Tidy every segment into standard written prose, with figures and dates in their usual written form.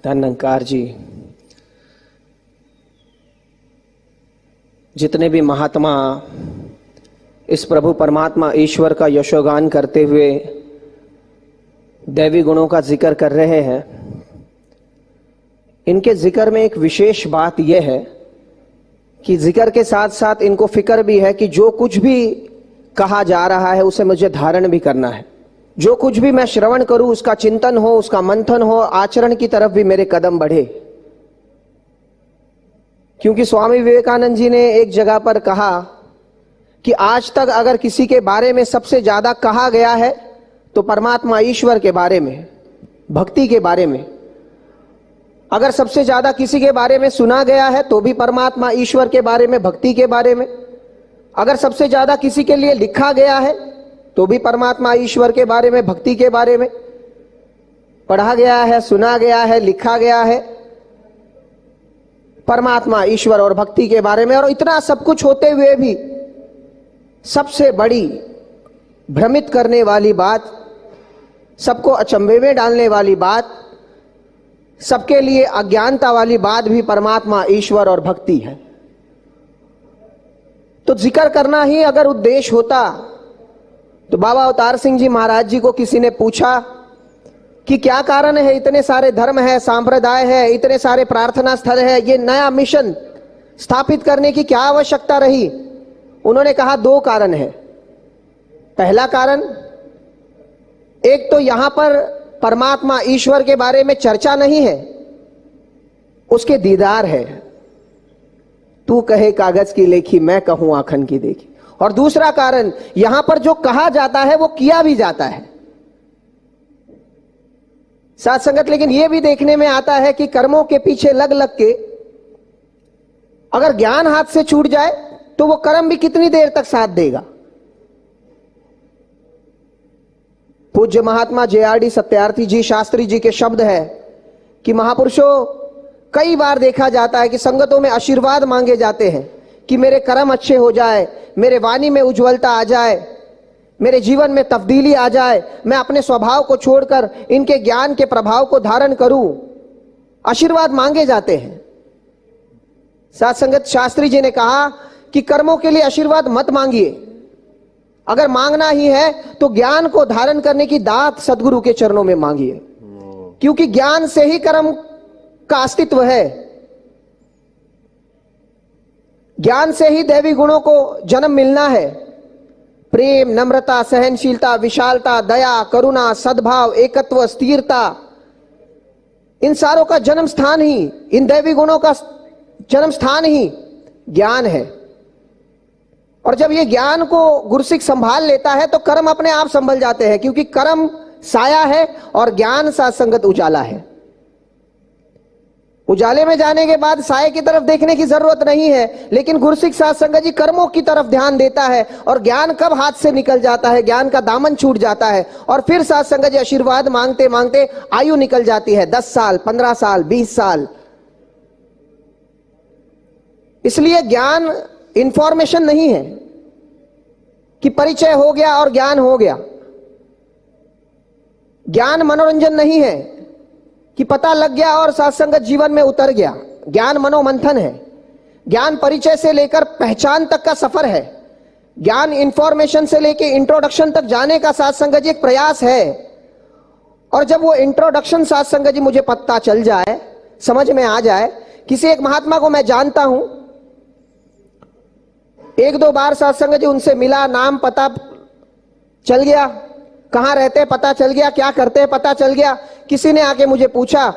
धन्यकार जी, जितने भी महात्मा इस प्रभु परमात्मा ईश्वर का यशोगान करते हुए दैवी गुणों का जिक्र कर रहे हैं, इनके जिक्र में एक विशेष बात यह है कि जिक्र के साथ साथ इनको फिक्र भी है कि जो कुछ भी कहा जा रहा है उसे मुझे धारण भी करना है। जो कुछ भी मैं श्रवण करूं उसका चिंतन हो, उसका मंथन हो, आचरण की तरफ भी मेरे कदम बढ़े। क्योंकि स्वामी विवेकानंद जी ने एक जगह पर कहा कि आज तक अगर किसी के बारे में सबसे ज्यादा कहा गया है तो परमात्मा ईश्वर के बारे में, भक्ति के बारे में। अगर सबसे ज्यादा किसी के बारे में सुना गया है तो भी परमात्मा ईश्वर के बारे में, भक्ति के बारे में। अगर सबसे ज्यादा किसी के लिए लिखा गया है तो भी परमात्मा ईश्वर के बारे में, भक्ति के बारे में पढ़ा गया है, सुना गया है, लिखा गया है, परमात्मा ईश्वर और भक्ति के बारे में। और इतना सब कुछ होते हुए भी सबसे बड़ी भ्रमित करने वाली बात, सबको अचंभे में डालने वाली बात, सबके लिए अज्ञानता वाली बात भी परमात्मा ईश्वर और भक्ति है। तो जिक्र करना ही अगर उद्देश्य होता तो बाबा अवतार सिंह जी महाराज जी को किसी ने पूछा कि क्या कारण है, इतने सारे धर्म है, सांप्रदाय है, इतने सारे प्रार्थना स्थल है, ये नया मिशन स्थापित करने की क्या आवश्यकता रही? उन्होंने कहा दो कारण है। पहला कारण, एक तो यहां पर परमात्मा ईश्वर के बारे में चर्चा नहीं है, उसके दीदार है। तू कहे कागज की लेखी, मैं कहूं आखन की देखी। और दूसरा कारण, यहां पर जो कहा जाता है वो किया भी जाता है। साथ संगत लेकिन यह भी देखने में आता है कि कर्मों के पीछे लग लग के अगर ज्ञान हाथ से छूट जाए तो वो कर्म भी कितनी देर तक साथ देगा। पूज्य महात्मा JRD सत्यार्थी जी शास्त्री जी के शब्द है कि महापुरुषों, कई बार देखा जाता है कि संगतों में आशीर्वाद मांगे जाते हैं कि मेरे कर्म अच्छे हो जाए, मेरे वाणी में उज्ज्वलता आ जाए, मेरे जीवन में तब्दीली आ जाए, मैं अपने स्वभाव को छोड़कर इनके ज्ञान के प्रभाव को धारण करूं। आशीर्वाद मांगे जाते हैं। साथ संगत शास्त्री जी ने कहा कि कर्मों के लिए आशीर्वाद मत मांगिए, अगर मांगना ही है तो ज्ञान को धारण करने की दात सदगुरु के चरणों में मांगिए, क्योंकि ज्ञान से ही कर्म का अस्तित्व है। ज्ञान से ही दैवी गुणों को जन्म मिलना है। प्रेम, नम्रता, सहनशीलता, विशालता, दया, करुणा, सद्भाव, एकत्व, स्थिरता, इन सारों का जन्म स्थान ही, इन दैवी गुणों का जन्म स्थान ही ज्ञान है। और जब ये ज्ञान को गुरसिक संभाल लेता है तो कर्म अपने आप संभल जाते हैं, क्योंकि कर्म साया है और ज्ञान साथ संगत उजाला है। उजाले में जाने के बाद साये की तरफ देखने की जरूरत नहीं है, लेकिन गुरसिक साथ संगत जी कर्मों की तरफ ध्यान देता है और ज्ञान कब हाथ से निकल जाता है, ज्ञान का दामन छूट जाता है और फिर साथ संगत जी आशीर्वाद मांगते मांगते आयु निकल जाती है, 10 साल, 15 साल, 20 साल। इसलिए ज्ञान इंफॉर्मेशन नहीं है कि परिचय हो गया और ज्ञान हो गया। ज्ञान मनोरंजन नहीं है कि पता लग गया और सत्संगत जीवन में उतर गया। ज्ञान मनोमंथन है। ज्ञान परिचय से लेकर पहचान तक का सफर है। ज्ञान इंफॉर्मेशन से लेकर इंट्रोडक्शन तक जाने का सत्संगत जी एक प्रयास है। और जब वो इंट्रोडक्शन सत्संगत जी मुझे पता चल जाए, समझ में आ जाए, किसी एक महात्मा को मैं जानता हूं, 1-2 बार सत्संगत जी उनसे मिला, नाम पता चल गया, कहां रहते पता चल गया, क्या करते हैं पता चल गया। किसी ने आके मुझे पूछा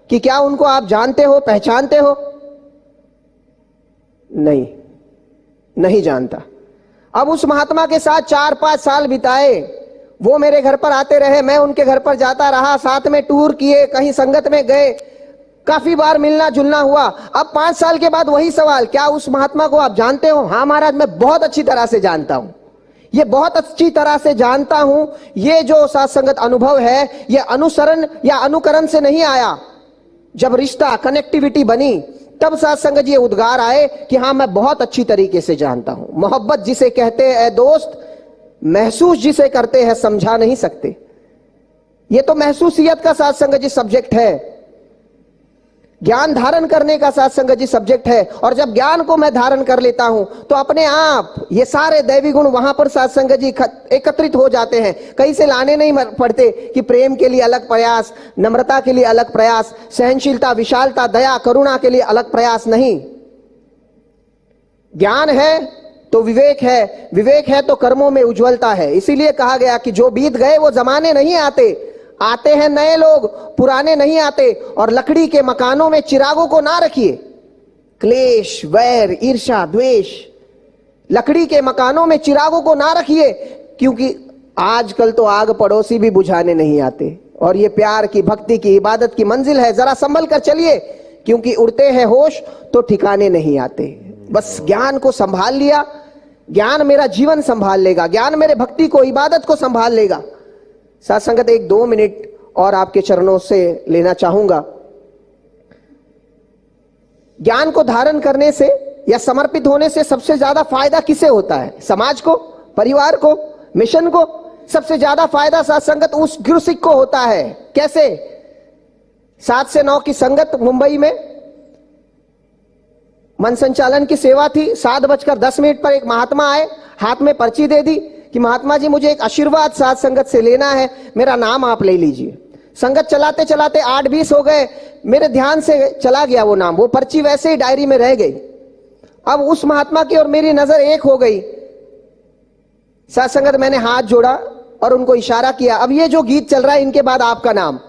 कि क्या उनको आप जानते हो, पहचानते हो? नहीं जानता। अब उस महात्मा के साथ 4-5 साल बिताए, वो मेरे घर पर आते रहे, मैं उनके घर पर जाता रहा, साथ में टूर किए, कहीं संगत में गए, काफी बार मिलना जुलना हुआ। अब 5 साल के बाद वही सवाल, क्या उस महात्मा को आप जानते हो? हाँ महाराज, मैं बहुत अच्छी तरह से जानता हूं, ये बहुत अच्छी तरह से जानता हूं। ये जो सत्संगत अनुभव है, ये अनुसरण या अनुकरण से नहीं आया। जब रिश्ता, कनेक्टिविटी बनी, तब सत्संगत ये उद्गार आए कि हाँ मैं बहुत अच्छी तरीके से जानता हूं। मोहब्बत जिसे कहते हैं दोस्त, महसूस जिसे करते हैं समझा नहीं सकते। ये तो महसूसियत का सत्संगत जी सब्जेक्ट है। ज्ञान धारण करने का साथ संगत जी सब्जेक्ट है। और जब ज्ञान को मैं धारण कर लेता हूं तो अपने आप ये सारे दैवी गुण वहां पर साथ संगत जी एकत्रित हो जाते हैं। कहीं से लाने नहीं पड़ते कि प्रेम के लिए अलग प्रयास, नम्रता के लिए अलग प्रयास, सहनशीलता, विशालता, दया, करुणा के लिए अलग प्रयास नहीं। ज्ञान है तो विवेक है, विवेक है तो कर्मों में उज्जवलता है। इसीलिए कहा गया कि जो बीत गए वो जमाने नहीं आते, आते हैं नए लोग, पुराने नहीं आते। और लकड़ी के मकानों में चिरागों को ना रखिए। क्लेश, वैर, ईर्ष्या, द्वेष, लकड़ी के मकानों में चिरागों को ना रखिए, क्योंकि आजकल तो आग पड़ोसी भी बुझाने नहीं आते। और ये प्यार की, भक्ति की, इबादत की मंजिल है, जरा संभल कर चलिए, क्योंकि उड़ते हैं होश तो ठिकाने नहीं आते। बस ज्ञान को संभाल लिया, ज्ञान मेरा जीवन संभाल लेगा, ज्ञान मेरे भक्ति को, इबादत को संभाल लेगा। साथ संगत 1-2 मिनट और आपके चरणों से लेना चाहूंगा। ज्ञान को धारण करने से या समर्पित होने से सबसे ज्यादा फायदा किसे होता है? समाज को, परिवार को, मिशन को? सबसे ज्यादा फायदा साथ संगत उस गुरुसिख को होता है। कैसे? 7 से 9 की संगत मुंबई में मन संचालन की सेवा थी। 7:10 पर एक महात्मा आए, हाथ में पर्ची दे दी कि महात्मा जी मुझे एक आशीर्वाद साथ संगत से लेना है, मेरा नाम आप ले लीजिए। संगत चलाते चलाते 8:20 हो गए, मेरे ध्यान से चला गया वो नाम, वो पर्ची वैसे ही डायरी में रह गई। अब उस महात्मा की और मेरी नजर एक हो गई। साथ संगत मैंने हाथ जोड़ा और उनको इशारा किया, अब ये जो गीत चल रहा है इनके बाद आपका नाम।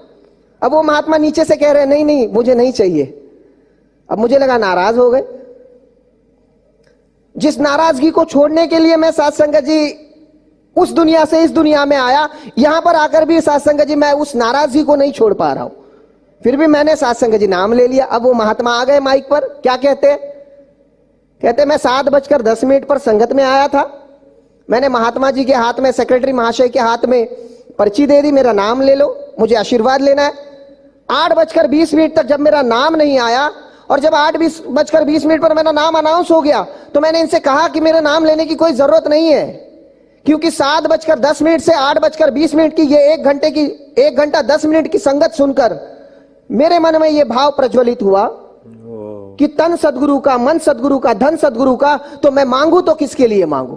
अब वो महात्मा नीचे से कह रहे हैं नहीं नहीं मुझे नहीं चाहिए। अब मुझे लगा नाराज हो गए। जिस नाराजगी को छोड़ने के लिए मैं साथ संगत जी उस दुनिया से इस दुनिया में आया, यहां पर आकर भी साथ संगत जी मैं उस नाराजगी को नहीं छोड़ पा रहा हूं। फिर भी मैंने साथ संगत जी नाम ले लिया। अब वो महात्मा आ गए माइक पर, क्या कहते? कहते मैं 7:10 पर संगत में आया था, मैंने महात्मा जी के हाथ में, सेक्रेटरी महाशय के हाथ में पर्ची दे दी, मेरा नाम ले लो, मुझे आशीर्वाद लेना है। 8:20 तक जब मेरा नाम नहीं आया और जब 8:20 पर मेरा नाम अनाउंस हो गया तो मैंने इनसे कहा कि मेरा नाम लेने की कोई जरूरत नहीं है, क्योंकि 7:10 से 8:20 की ये 1 घंटा 10 मिनट की संगत सुनकर मेरे मन में ये भाव प्रज्वलित हुआ कि तन सदगुरु का, मन सदगुरु का, धन सदगुरु का, तो मैं मांगू तो किसके लिए मांगू।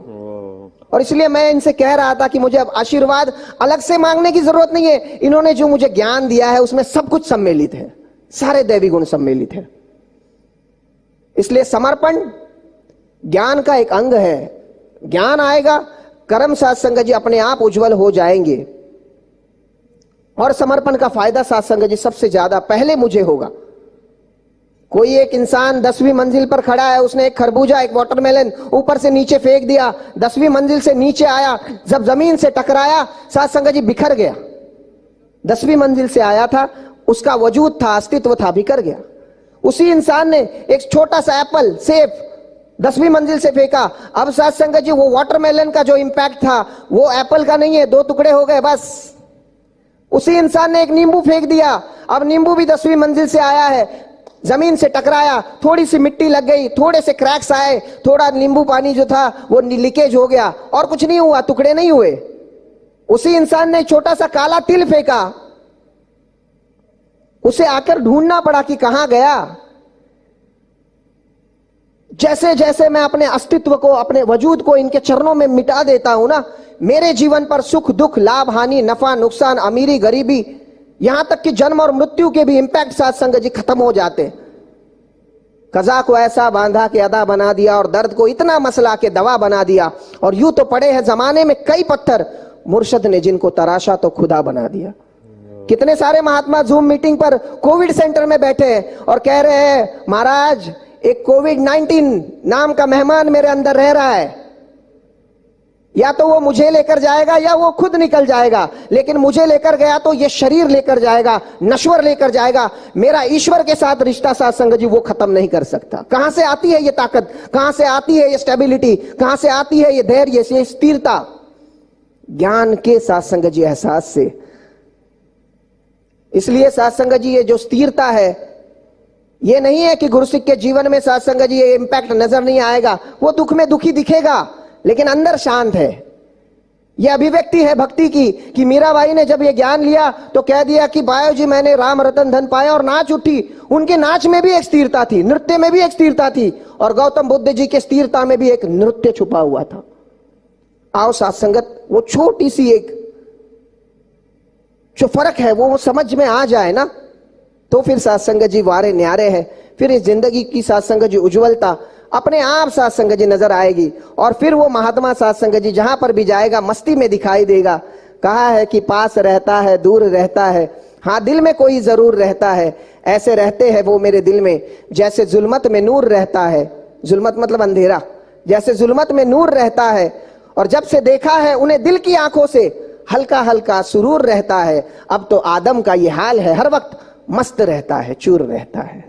और इसलिए मैं इनसे कह रहा था कि मुझे अब आशीर्वाद अलग से मांगने की जरूरत नहीं है, इन्होंने जो मुझे ज्ञान दिया है उसमें सब कुछ सम्मिलित है, सारे दैवी गुण सम्मिलित है। इसलिए समर्पण ज्ञान का एक अंग है। ज्ञान आएगा, कर्म साथ संगत जी अपने आप उज्जवल हो जाएंगे। और समर्पण का फायदा साथ संगत जी सबसे ज्यादा पहले मुझे होगा। कोई एक इंसान 10वीं मंजिल पर खड़ा है, उसने एक खरबूजा, एक वाटरमेलन ऊपर से नीचे फेंक दिया, 10वीं मंजिल से नीचे आया, जब जमीन से टकराया साथ संगत जी बिखर गया। 10वीं मंजिल से आया था, उसका वजूद था, अस्तित्व था, बिखर गया। उसी इंसान ने एक छोटा सा एप्पल, सेब 10वीं मंजिल से फेंका, अब साथ संगत जी वो वाटरमेलन का जो इंपैक्ट था वो एप्पल का नहीं है, 2 टुकड़े हो गए बस। उसी इंसान ने एक नींबू फेंक दिया, अब नींबू भी 10वीं मंजिल से आया है, जमीन से टकराया, थोड़ी सी मिट्टी लग गई, थोड़े से क्रैक्स आए, थोड़ा नींबू पानी जो था वो लीकेज हो गया, और कुछ नहीं हुआ, टुकड़े नहीं हुए। उसी इंसान ने छोटा सा काला तिल फेंका, उसे आकर ढूंढना पड़ा कि कहां गया। जैसे जैसे मैं अपने अस्तित्व को, अपने वजूद को इनके चरणों में मिटा देता हूं ना, मेरे जीवन पर सुख दुख, लाभ हानि, नफा नुकसान, अमीरी गरीबी, यहां तक कि जन्म और मृत्यु के भी इंपैक्ट साथ संगत जी खत्म हो जाते। कजा को ऐसा बांधा के अदा बना दिया और दर्द को इतना मसला के दवा बना दिया। और यूं तो पड़े हैं जमाने में कई पत्थर, मुर्शद ने जिनको तराशा तो खुदा बना दिया। कितने सारे महात्मा जूम मीटिंग पर कोविड सेंटर में बैठे हैं और कह रहे हैं महाराज एक कोविड-19 नाम का मेहमान मेरे अंदर रह रहा है, या तो वो मुझे लेकर जाएगा या वो खुद निकल जाएगा, लेकिन मुझे लेकर गया तो ये शरीर लेकर जाएगा, नश्वर लेकर जाएगा। मेरा ईश्वर के साथ रिश्ता साथ संगत जी वो खत्म नहीं कर सकता। कहां से आती है ये ताकत, कहां से आती है ये स्टेबिलिटी, कहां से आती है ये धैर्य, ये स्थिरता? ज्ञान के साथ संगत जी एहसास से। इसलिए साथ संगत जी ये जो स्थिरता है, ये नहीं है कि गुरुसिख के जीवन में साथ संगत जी ये इंपैक्ट नजर नहीं आएगा, वो दुख में दुखी दिखेगा लेकिन अंदर शांत है। यह अभिव्यक्ति है भक्ति की कि मीराबाई ने जब यह ज्ञान लिया तो कह दिया कि बायो जी मैंने राम रतन धन पाया, और नाच उठी। उनके नाच में भी एक स्थिरता थी, नृत्य में भी एक स्थिरता थी, और गौतम बुद्ध जी के स्थिरता में भी एक नृत्य छुपा हुआ था। आओ साथ संगत, वो छोटी सी एक जो फर्क है वो समझ में आ जाए ना, तो फिर साथ संगत जी वारे न्यारे है। फिर इस जिंदगी की साथ संगत जी उज्जवलता अपने आप साथ संगत जी नजर आएगी, और फिर वो महात्मा साथ संगत जी जहां पर भी जाएगा मस्ती में दिखाई देगा। कहा है कि पास रहता है दूर रहता है, हाँ दिल में कोई जरूर रहता है। ऐसे रहते हैं वो मेरे दिल में जैसे जुल्मत में नूर रहता है। जुल्मत मतलब अंधेरा, जैसे जुल्मत में नूर रहता है। और जब से देखा है उन्हें दिल की आंखों से हल्का हल्का सुरूर रहता है। अब तो आदम का ये हाल है, हर वक्त मस्त रहता है, चूर रहता है।